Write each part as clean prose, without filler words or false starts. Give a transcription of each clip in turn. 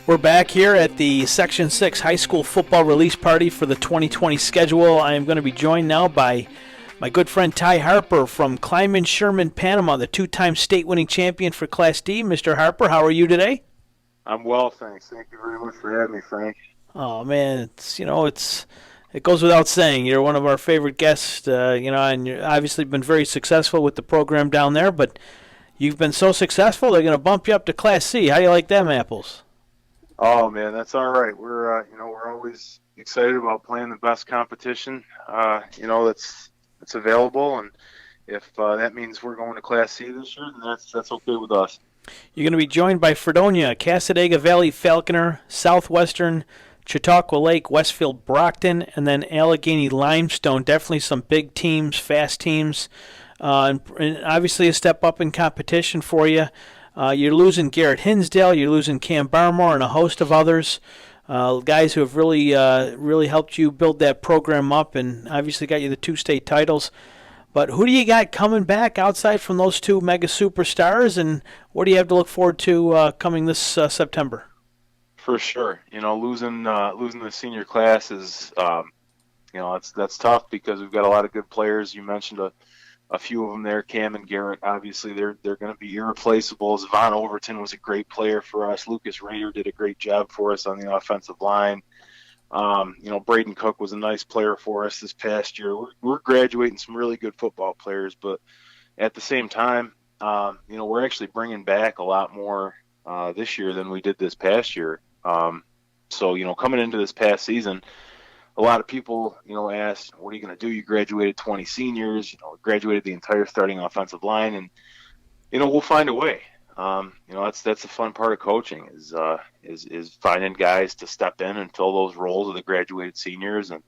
We're back here at the Section 6 high school football release party for the 2020 schedule. I am going to be joined now by my good friend Ty Harper from Kleinman Sherman, Panama, the two-time state-winning champion for Class D. Mr. Harper, how are you today? I'm well, thanks. Thank you very much for having me, Frank. Oh, man, it goes without saying. You're one of our favorite guests, and you've obviously been very successful with the program down there, but you've been so successful, they're going to bump you up to Class C. How do you like them apples? Oh man, that's all right. We're always excited about playing the best competition, that's available, and if that means we're going to Class C this year, then that's okay with us. You're going to be joined by Fredonia, Cassadaga Valley Falconer, Southwestern, Chautauqua Lake, Westfield Brockton, and then Allegheny Limestone. Definitely some big teams, fast teams, and obviously a step up in competition for you. You're losing Garrett Hinsdale, you're losing Cam Barmore, and a host of others, guys who have really helped you build that program up, and obviously got you the two state titles. But who do you got coming back outside from those two mega superstars, and what do you have to look forward to coming this September? For sure. Losing the senior class is, that's tough because we've got a lot of good players. You mentioned a few of them there, Cam and Garrett. Obviously, they're going to be irreplaceable. Zavon Overton was a great player for us. Lucas Rader did a great job for us on the offensive line. Braden Cook was a nice player for us this past year. We're graduating some really good football players, but at the same time, we're actually bringing back a lot more this year than we did this past year. Coming into this past season, a lot of people, asked, what are you going to do? You graduated 20 seniors, graduated the entire starting offensive line, and, we'll find a way. That's the fun part of coaching is finding guys to step in and fill those roles of the graduated seniors. And,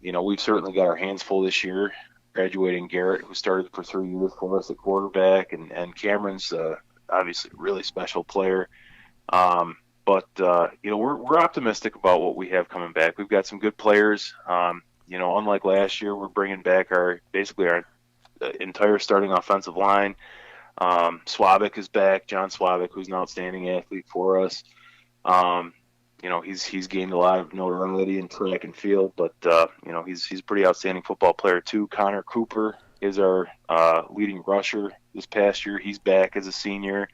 we've certainly got our hands full this year, graduating Garrett, who started for 3 years for us at quarterback, and Cameron's obviously a really special player. We're optimistic about what we have coming back. We've got some good players. Unlike last year, we're bringing back our entire starting offensive line. Swabik is back. John Swabik, who's an outstanding athlete for us. He's gained a lot of notoriety in track and field, but he's a pretty outstanding football player too. Connor Cooper is our leading rusher this past year. He's back as a senior.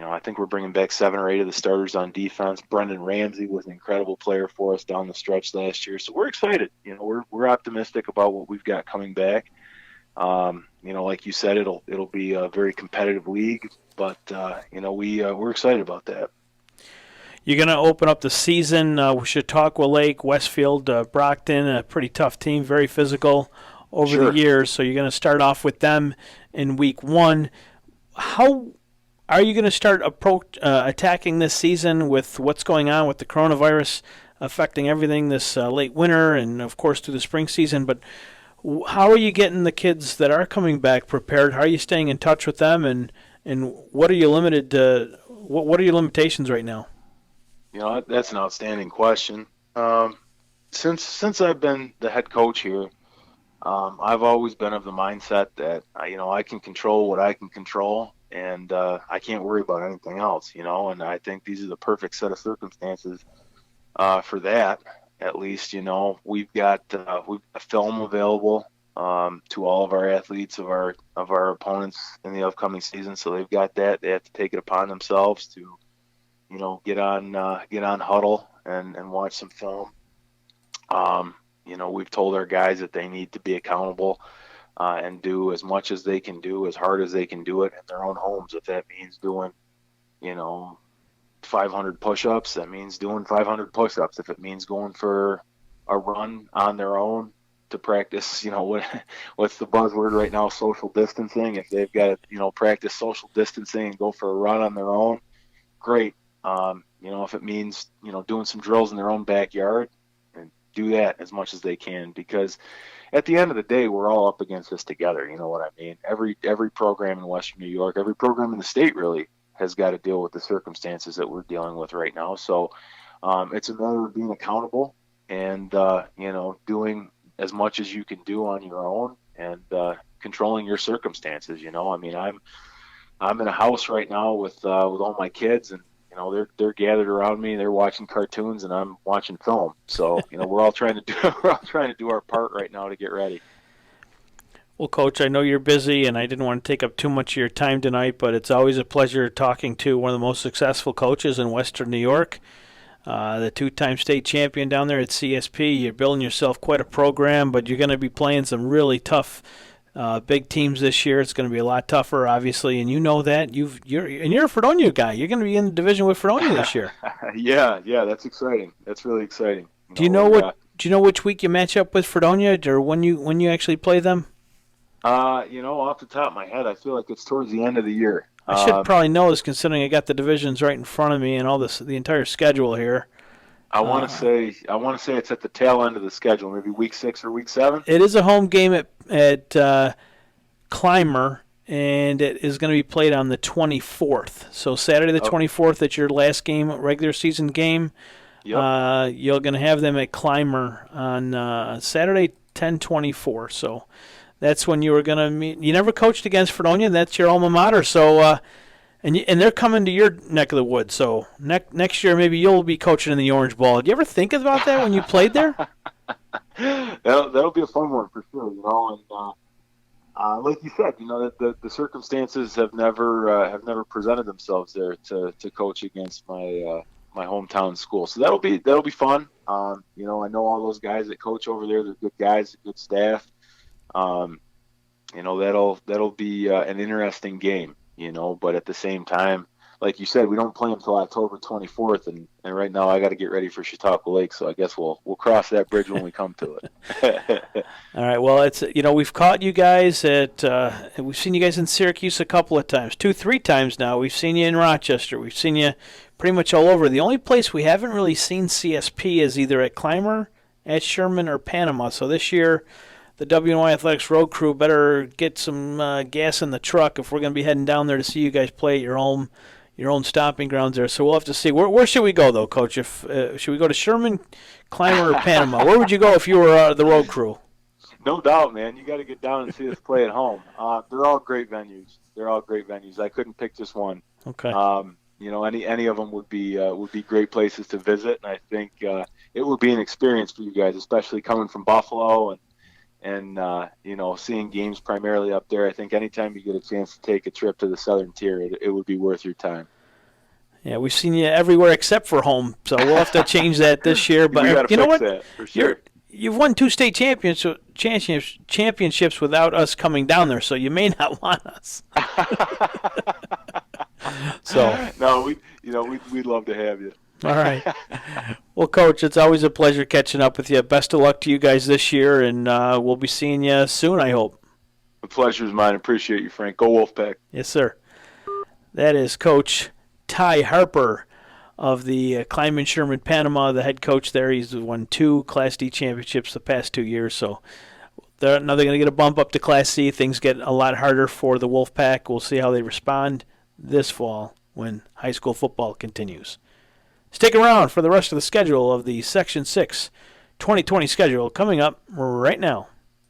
I think we're bringing back 7 or 8 of the starters on defense. Brendan Ramsey was an incredible player for us down the stretch last year. So we're excited. We're optimistic about what we've got coming back. Like you said, it'll be a very competitive league, but we're excited about that. You're going to open up the season with Chautauqua Lake, Westfield, Brockton, a pretty tough team, very physical over Sure. the years. So you're going to start off with them in week 1. How are you going to start attacking this season with what's going on with the coronavirus affecting everything this late winter and, of course, through the spring season? But how are you getting the kids that are coming back prepared? How are you staying in touch with them, and what are you limited to? What are your limitations right now? That's an outstanding question. Since I've been the head coach here, I've always been of the mindset that I can control what I can control, and I can't worry about anything else. And I think these are the perfect set of circumstances for that. At least, we've got a film available to all of our athletes of our opponents in the upcoming season. So they've got that. They have to take it upon themselves to, get on Huddle and watch some film. We've told our guys that they need to be accountable and do as much as they can do, as hard as they can do it in their own homes. If that means doing, 500 push-ups, that means doing 500 push-ups. If it means going for a run on their own to practice, what's the buzzword right now, social distancing. If they've got to, practice social distancing and go for a run on their own, great. If it means, doing some drills in their own backyard, and do that as much as they can, because at the end of the day, we're all up against this together. You know what I mean? Every program in Western New York, every program in the state really has got to deal with the circumstances that we're dealing with right now. So it's a matter of being accountable and, doing as much as you can do on your own and controlling your circumstances. I'm in a house right now with all my kids, and they're gathered around me. They're watching cartoons, and I'm watching film. So we're all trying to do we're all trying to do our part right now to get ready. Well, Coach, I know you're busy, and I didn't want to take up too much of your time tonight, but it's always a pleasure talking to one of the most successful coaches in Western New York, the two-time state champion down there at CSP. You're building yourself quite a program, but you're going to be playing some really tough big teams this year. It's going to be a lot tougher, obviously, and you know that. You're a Fredonia guy. You're going to be in the division with Fredonia this year. Yeah, that's exciting. That's really exciting. Do you know which week you match up with Fredonia, or when you actually play them? Off the top of my head, I feel like it's towards the end of the year. I should probably know this, considering I got the divisions right in front of me and the entire schedule here. I want to say it's at the tail end of the schedule, maybe week 6 or week 7. It is a home game at Clymer, and it is going to be played on the 24th. So Saturday the 24th, that's your last game, regular season game. Yep. You're going to have them at Clymer on Saturday 10/24. So that's when you were going to meet. You never coached against Fredonia. That's your alma mater. So, and they're coming to your neck of the woods. So next year maybe you'll be coaching in the Orange Bowl. Did you ever think about that when you played there? That'll be a fun one for sure. And like you said, the circumstances have never presented themselves there to coach against my hometown school. So that'll be fun. I know all those guys that coach over there. They're good guys, good staff. That'll be an interesting game, but at the same time, like you said, we don't play until October 24th, and right now I got to get ready for Chautauqua Lake, so I guess we'll cross that bridge when we come to it. All right, well, it's we've caught you guys we've seen you guys in Syracuse a couple of times, 2-3 times now. We've seen you in Rochester. We've seen you pretty much all over. The only place we haven't really seen CSP is either at Clymer, at Sherman, or Panama. So this year, the WNY Athletics road crew better get some gas in the truck if we're going to be heading down there to see you guys play at your own stomping grounds there. So we'll have to see. Where should we go, though, Coach? Should we go to Sherman, Clymer, or Panama? Where would you go if you were the road crew? No doubt, man. You got to get down and see us play at home. They're all great venues. I couldn't pick just one. Okay. Any of them would be great places to visit, and I think it would be an experience for you guys, especially coming from Buffalo and seeing games primarily up there. I think anytime you get a chance to take a trip to the Southern Tier, it would be worth your time. Yeah, we've seen you everywhere except for home, so we'll have to change that this year. But you know what? That, for sure. You've won 2 state championships without us coming down there, so you may not want us. So no, we'd love to have you. All right. Well, Coach, it's always a pleasure catching up with you. Best of luck to you guys this year, and we'll be seeing you soon, I hope. The pleasure is mine. Appreciate you, Frank. Go Wolfpack. Yes, sir. That is Coach Ty Harper of the Kleinman Sherman Panama, the head coach there. He's won 2 Class D championships the past 2 years, so now they're going to get a bump up to Class C. Things get a lot harder for the Wolfpack. We'll see how they respond this fall when high school football continues. Stick around for the rest of the schedule of the Section 6 2020 schedule coming up right now.